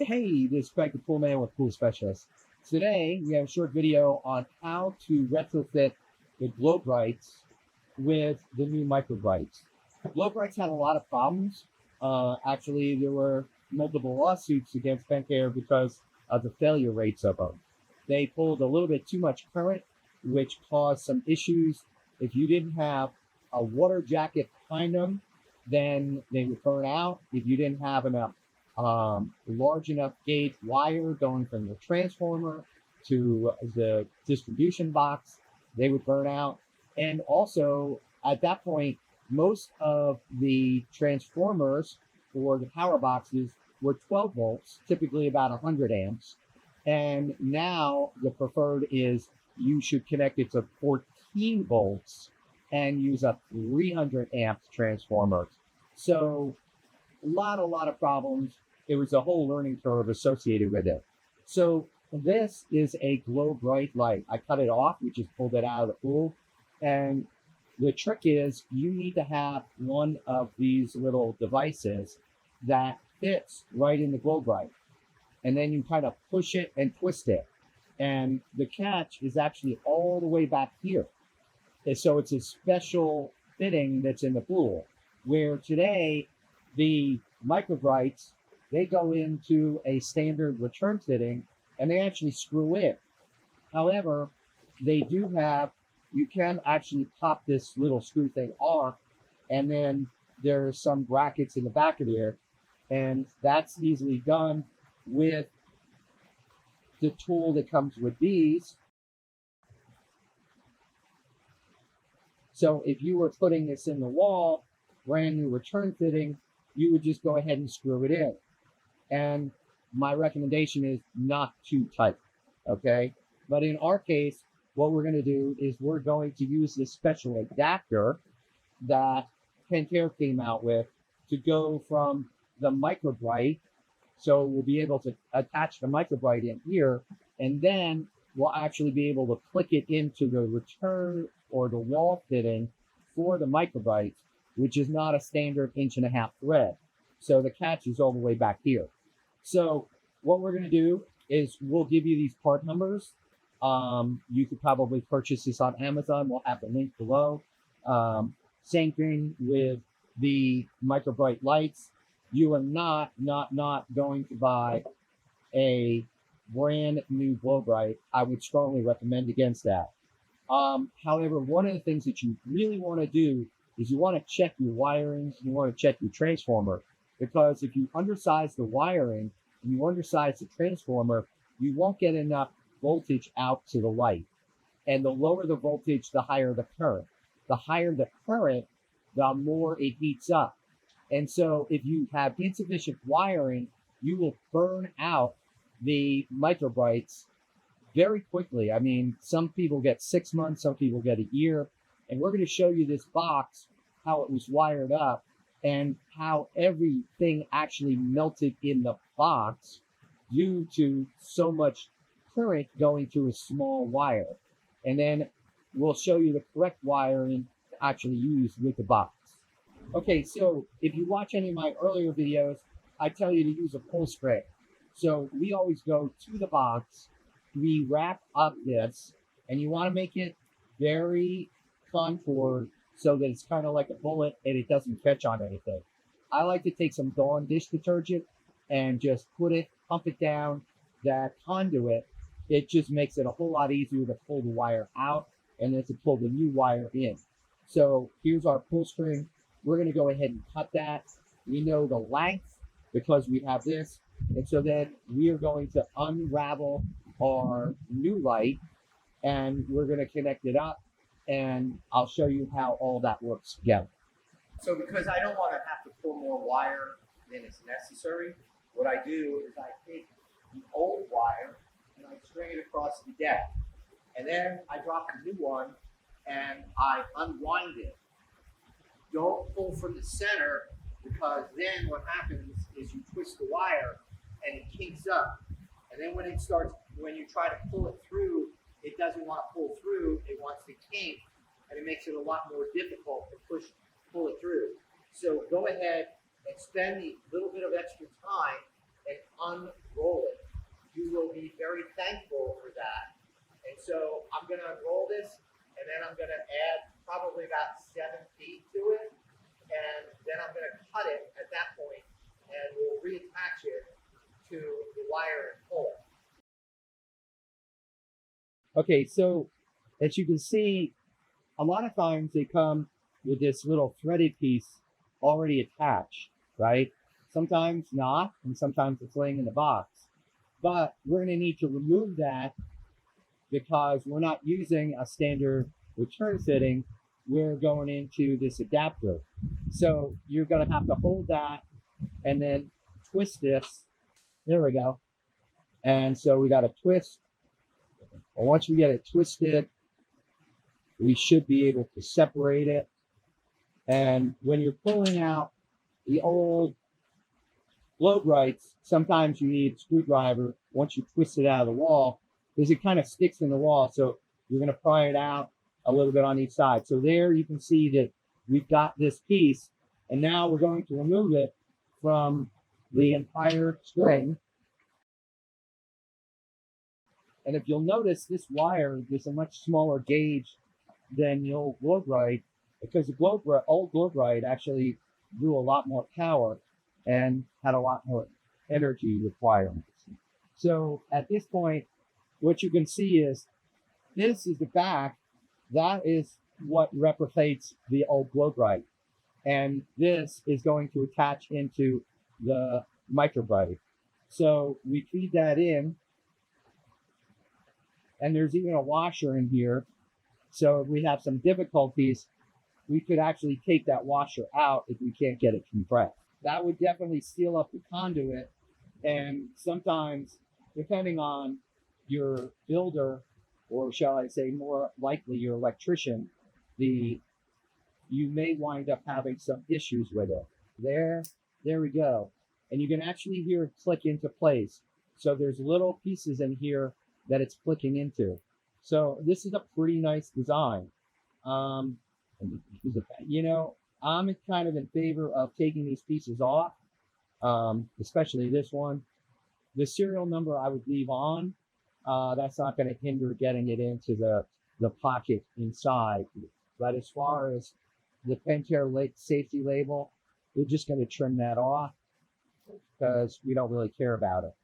Hey, this is Craig, the Pool Man with Pool Specialist. Today, we have a short video on how to retrofit the GloBrites with the new MicroBrites. GloBrites had a lot of problems. Actually, there were multiple lawsuits against Pentair because of the failure rates of them. They pulled a little bit too much current, which caused some issues. If you didn't have a water jacket behind them, then they would burn out. If you didn't have enough large enough gauge wire going from the transformer to the distribution box, they would burn out. And also, at that point, most of the transformers for the power boxes were 12 volts, typically about 100 amps. And now the preferred is you should connect it to 14 volts and use a 300 amp transformer. So a lot of problems. It was a whole learning curve associated with it. So this is a GloBrite light. I cut it off. We just pulled it out of the pool. And the trick is you need to have one of these little devices that fits right in the GloBrite. And then you kind of push it and twist it. And the catch is actually all the way back here. And so it's a special fitting that's in the pool, where today the MicroBrites, they go into a standard return fitting and they actually screw in. However, they do have, you can actually pop this little screw thing off, and then there's some brackets in the back of there, and that's easily done with the tool that comes with these. So if you were putting this in the wall, brand new return fitting, you would just go ahead and screw it in. And my recommendation is not too tight, okay? But in our case, what we're going to do is we're going to use this special adapter that Pentair came out with to go from the MicroBrite. So we'll be able to attach the MicroBrite in here, and then we'll actually be able to click it into the return or the wall fitting for the MicroBrite, which is not a standard 1.5 inch thread. So the catch is all the way back here. So what we're going to do is we'll give you these part numbers. You could probably purchase this on Amazon. We'll have the link below. Same thing with the MicroBrite lights. You are not going to buy a brand new GloBrite. I would strongly recommend against that. However, one of the things that you really want to do is you want to check your wirings, you want to check your transformer, because if you undersize the wiring and you undersize the transformer, you won't get enough voltage out to the light. And the lower the voltage, the higher the current. The higher the current, the more it heats up. And so if you have insufficient wiring, you will burn out the MicroBrites very quickly. I mean, some people get 6 months, some people get a year. And we're going to show you this box, how it was wired up, and how everything actually melted in the box due to so much current going through a small wire. And then we'll show you the correct wiring to actually use with the box. Okay, so if you watch any of my earlier videos, I tell you to use a pull string. So we always go to the box, we wrap up this, and you want to make it very contoured so that it's kind of like a bullet and it doesn't catch on anything. I like to take some Dawn dish detergent and just pump it down that conduit. It just makes it a whole lot easier to pull the wire out and then to pull the new wire in. So here's our pull string. We're going to go ahead and cut that. We know the length because we have this. And so then we are going to unravel our new light and we're going to connect it up, and I'll show you how all that works together. So because I don't want to have to pull more wire than is necessary, what I do is I take the old wire and I string it across the deck. And then I drop the new one and I unwind it. Don't pull from the center, because then what happens is you twist the wire and it kinks up. And then when you try to pull it through, it doesn't want to pull through, it wants to kink, and it makes it a lot more difficult to pull it through. So go ahead and spend the little bit of extra time and unroll it. You will be very thankful for that. And so I'm going to unroll this, and then I'm going to add probably about 7 feet to it, and then I'm going to cut it at that point, and we'll reattach it to the wire and pull. Okay, so as you can see, a lot of times they come with this little threaded piece already attached, right? Sometimes not, and sometimes it's laying in the box. But we're going to need to remove that because we're not using a standard return fitting. We're going into this adapter. So you're going to have to hold that and then twist this. There we go. And so we got to twist. And once we get it twisted, we should be able to separate it. And when you're pulling out the old GloBrites, sometimes you need a screwdriver once you twist it out of the wall because it kind of sticks in the wall. So you're going to pry it out a little bit on each side. So there you can see that we've got this piece, and now we're going to remove it from the entire string. And if you'll notice, this wire is a much smaller gauge than the old GloBrite because the old GloBrite actually drew a lot more power and had a lot more energy requirements. So at this point, what you can see is this is the back. That is what replicates the old GloBrite. And this is going to attach into the MicroBrite. So we feed that in, and there's even a washer in here. So if we have some difficulties, we could actually take that washer out if we can't get it compressed. That would definitely seal up the conduit. And sometimes, depending on your builder, or shall I say more likely your electrician, you may wind up having some issues with it. There we go. And you can actually hear it click into place. So there's little pieces in here that it's clicking into. So this is a pretty nice design. You know, I'm kind of in favor of taking these pieces off, especially this one. The serial number I would leave on. That's not going to hinder getting it into the pocket inside. But as far as the Pentair safety label, we're just going to trim that off because we don't really care about it.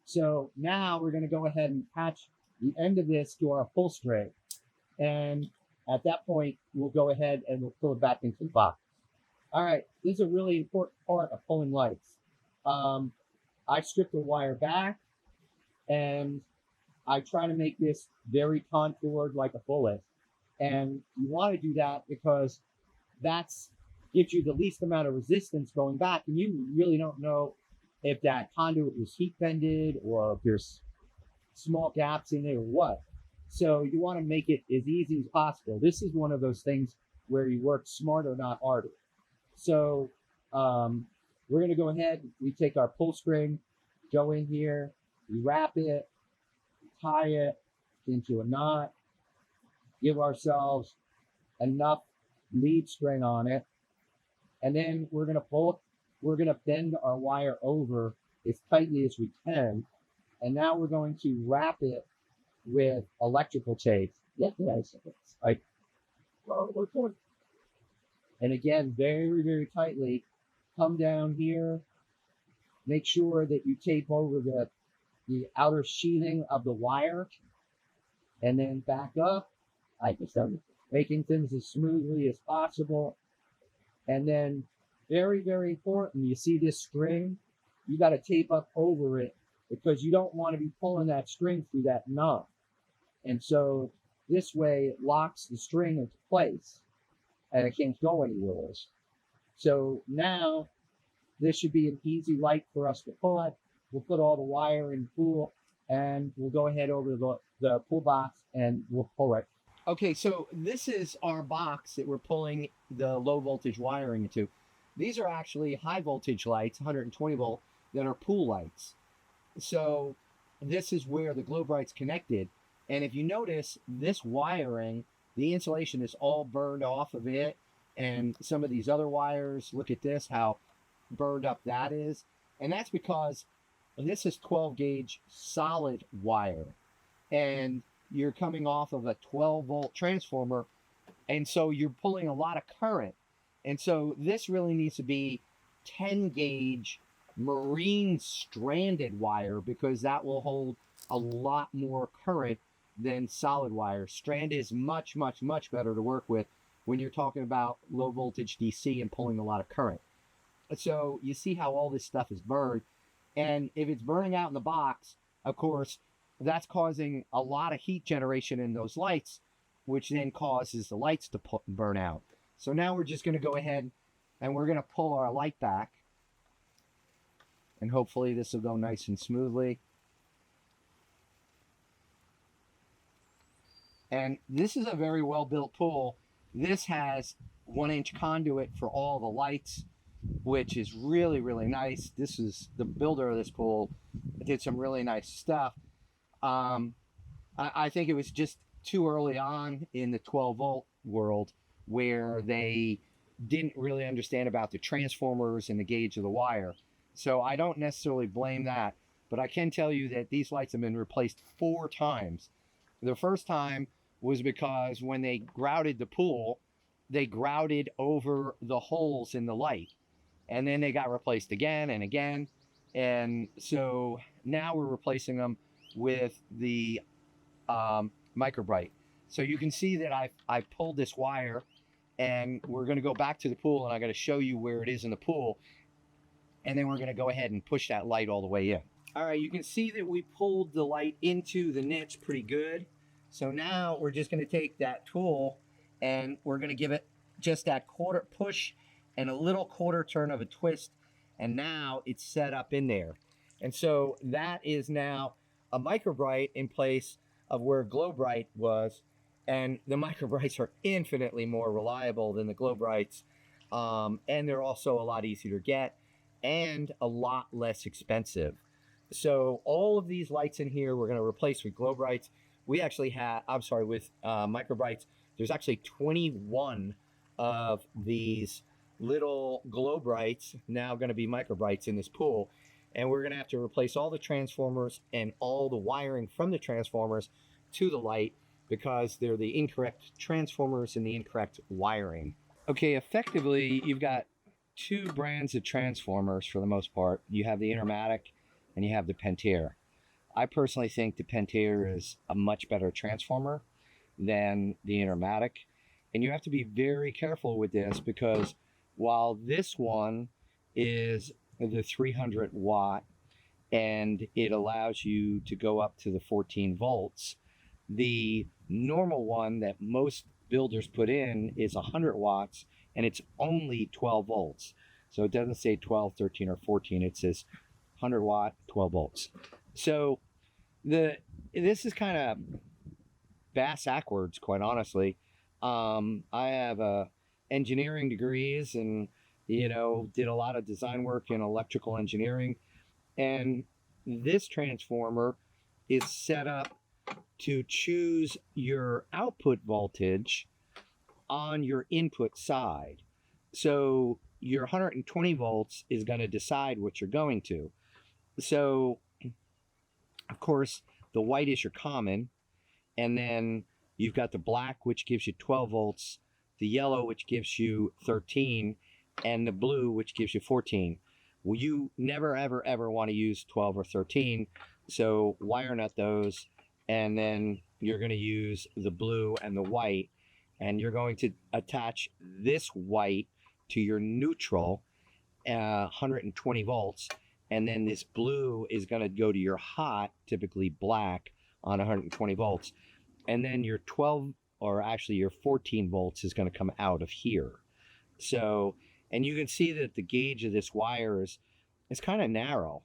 So now we're going to go ahead and attach the end of this to our pull string. And at that point, we'll go ahead and we'll pull it back into the box. All right, this is a really important part of pulling lights. I strip the wire back, and I try to make this very contoured like a bullet. And you want to do that because that's gives you the least amount of resistance going back, and you really don't know if that conduit was heat bended or if there's small gaps in it or what. So you want to make it as easy as possible. This is one of those things where you work smarter, not harder. So we're going to go ahead. We take our pull string, go in here, we wrap it, tie it into a knot, give ourselves enough lead string on it, and then we're going to bend our wire over as tightly as we can, and now we're going to wrap it with electrical tape. And again, very, very tightly. Come down here. Make sure that you tape over the outer sheathing of the wire, and then back up, making things as smoothly as possible. And then, very, very important, you see this string? You got to tape up over it because you don't want to be pulling that string through that knot. And so this way it locks the string into place and it can't go anywhere. So now this should be an easy light for us to pull it. We'll put all the wire in the pool and we'll go ahead over to the pool box and we'll pull it. Okay, so this is our box that we're pulling the low voltage wiring into. These are actually high voltage lights, 120 volt, that are pool lights. So this is where the GloBrite's connected. And if you notice, this wiring, the insulation is all burned off of it. And some of these other wires, look at this, how burned up that is. And that's because this is 12 gauge solid wire, and you're coming off of a 12-volt transformer, and so you're pulling a lot of current. And so this really needs to be 10 gauge marine stranded wire, because that will hold a lot more current than solid wire. Strand is much, much, much better to work with when you're talking about low voltage DC and pulling a lot of current. So you see how all this stuff is burned. And if it's burning out in the box, of course, that's causing a lot of heat generation in those lights, which then causes the lights to burn out. So now we're just going to go ahead and we're going to pull our light back. And hopefully this will go nice and smoothly. And this is a very well built pool. This has 1-inch conduit for all the lights, which is really, really nice. This is the builder of this pool did some really nice stuff. I think it was just too early on in the 12-volt world where they didn't really understand about the transformers and the gauge of the wire. So I don't necessarily blame that, but I can tell you that these lights have been replaced 4 times. The first time was because when they grouted the pool, they grouted over the holes in the light. And then they got replaced again and again. And so now we're replacing them with the MicroBrite. So you can see that I pulled this wire, and we're going to go back to the pool, and I'm going to show you where it is in the pool. And then we're going to go ahead and push that light all the way in. All right, you can see that we pulled the light into the niche pretty good. So now we're just going to take that tool and we're going to give it just that quarter push and a little quarter turn of a twist. And now it's set up in there. And so that is now a MicroBrite in place of where GloBrite was. And the MicroBrites are infinitely more reliable than the GloBrites. And they're also a lot easier to get and a lot less expensive. So all of these lights in here we're going to replace with GloBrites. We actually have, with MicroBrites, there's actually 21 of these little GloBrites now going to be MicroBrites in this pool. And we're going to have to replace all the transformers and all the wiring from the transformers to the light, because they're the incorrect transformers and the incorrect wiring. Okay, effectively, you've got 2 brands of transformers for the most part. You have the Intermatic and you have the Pentair. I personally think the Pentair is a much better transformer than the Intermatic. And you have to be very careful with this, because while this one is the 300 watt and it allows you to go up to the 14 volts, the normal one that most builders put in is 100 watts and it's only 12 volts. So it doesn't say 12, 13, or 14. It says 100 watt, 12 volts. So this is kind of bass backwards, quite honestly. I have engineering degrees and, did a lot of design work in electrical engineering. And this transformer is set up to choose your output voltage on your input side. So your 120 volts is going to decide what you're going to. So, of course, the white is your common, and then you've got the black, which gives you 12 volts, the yellow, which gives you 13, and the blue, which gives you 14. Well, you never, ever, ever want to use 12 or 13, so wire nut those, and then you're going to use the blue and the white, and you're going to attach this white to your neutral, 120 volts, and then this blue is going to go to your hot, typically black, on 120 volts. And then your 12, or actually your 14 volts is going to come out of here. So, and you can see that the gauge of this wire is kind of narrow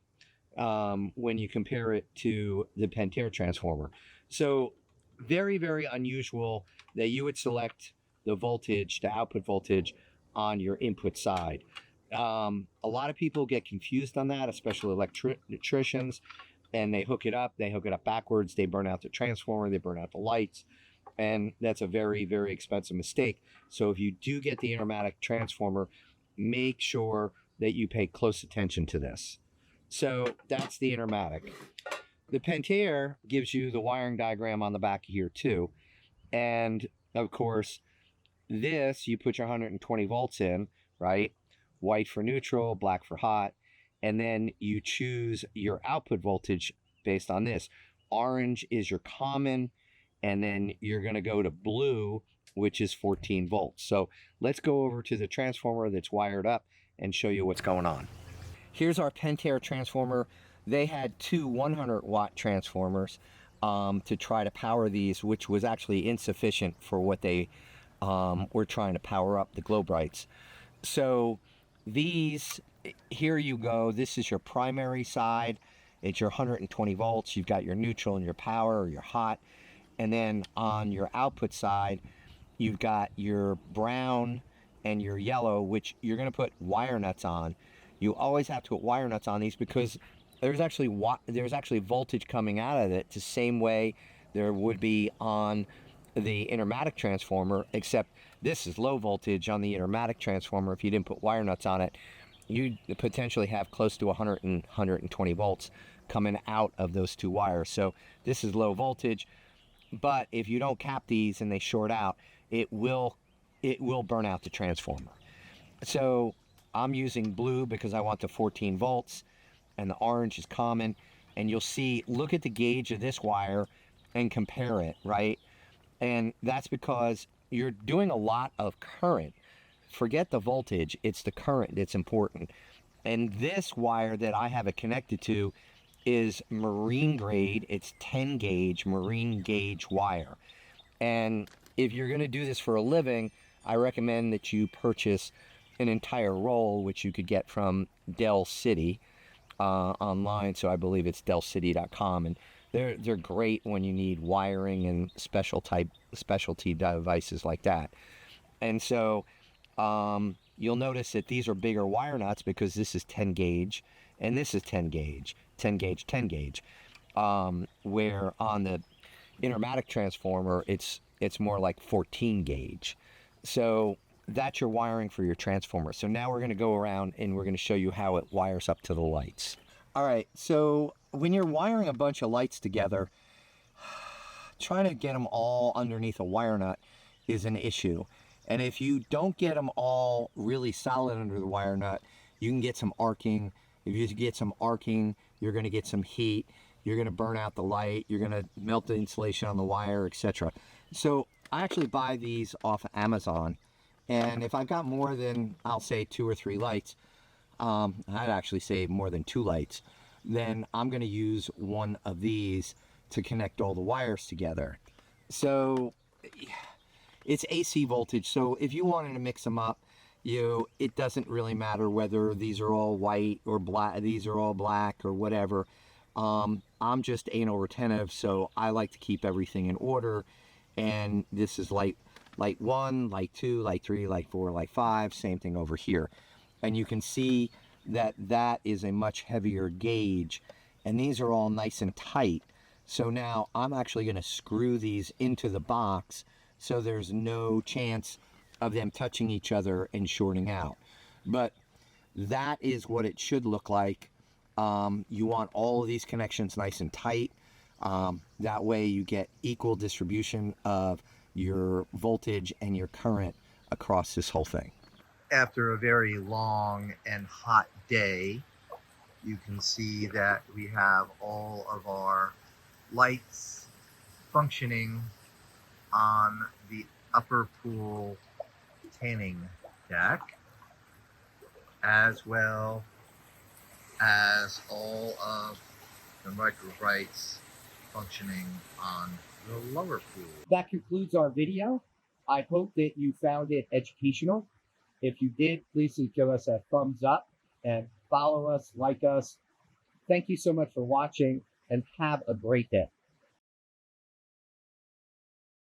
when you compare it to the Pentair transformer. So very, very unusual that you would select the voltage, the output voltage on your input side. A lot of people get confused on that, especially electricians, and they hook it up backwards. They burn out the transformer, they burn out the lights, and that's a very, very expensive mistake. So if you do get the Intermatic transformer, make sure that you pay close attention to this. So that's the Intermatic. The Pentair gives you the wiring diagram on the back here too. And of course, this, you put your 120 volts in, right? White for neutral, black for hot. And then you choose your output voltage based on this. Orange is your common, and then you're going to go to blue, which is 14 volts. So let's go over to the transformer that's wired up and show you what's going on. Here's our Pentair transformer. They had two 100-watt transformers to try to power these, which was actually insufficient for what they were trying to power up, the GloBrites. So these, here you go. This is your primary side. It's your 120 volts. You've got your neutral and your power or your hot. And then on your output side, you've got your brown and your yellow, which you're going to put wire nuts on. You always have to put wire nuts on these because there's actually voltage coming out of it the same way there would be on the Intermatic transformer, except this is low voltage on the Intermatic transformer. If you didn't put wire nuts on it, you'd potentially have close to 100 and 120 volts coming out of those two wires. So this is low voltage, but if you don't cap these and they short out, it will burn out the transformer. So I'm using blue because I want the 14 volts, and the orange is common. And you'll see, look at the gauge of this wire and compare it, right? And that's because you're doing a lot of current. Forget the voltage, it's the current that's important. And this wire that I have it connected to is marine grade. It's 10 gauge marine gauge wire. And if you're going to do this for a living, I recommend that you purchase an entire roll, which you could get from Dell City online. So I believe it's dellcity.com, and they're great when you need wiring and specialty devices like that. And so you'll notice that these are bigger wire nuts because this is 10 gauge and this is 10 gauge, 10 gauge, 10 gauge. Where on the Intermatic transformer, it's more like 14 gauge. So that's your wiring for your transformer. So now we're going to go around and we're going to show you how it wires up to the lights. All right, so when you're wiring a bunch of lights together, trying to get them all underneath a wire nut is an issue. And if you don't get them all really solid under the wire nut, you can get some arcing. If you get some arcing, you're going to get some heat. You're going to burn out the light. You're going to melt the insulation on the wire, etc. So I actually buy these off of Amazon. And if I've got more than, I'll say 2 or 3 lights, I'd actually say more than 2 lights, then I'm going to use one of these to connect all the wires together. So it's AC voltage. So if you wanted to mix them up, it doesn't really matter whether these are all white or black, these are all black or whatever. I'm just anal retentive, so I like to keep everything in order. And this is light 1, light 2, light 3, light 4, light 5, same thing over here. And you can see that that is a much heavier gauge, and these are all nice and tight. So now I'm actually going to screw these into the box so there's no chance of them touching each other and shorting out. But that is what it should look like. You want all of these connections nice and tight. That way you get equal distribution of your voltage and your current across this whole thing. After a very long and hot day, you can see that we have all of our lights functioning on the upper pool tanning deck, as well as all of the MicroBrites functioning on the lower pool. That concludes our video. I hope that you found it educational. If you did, please give us a thumbs up and follow us, like us. Thank you so much for watching, and have a great day.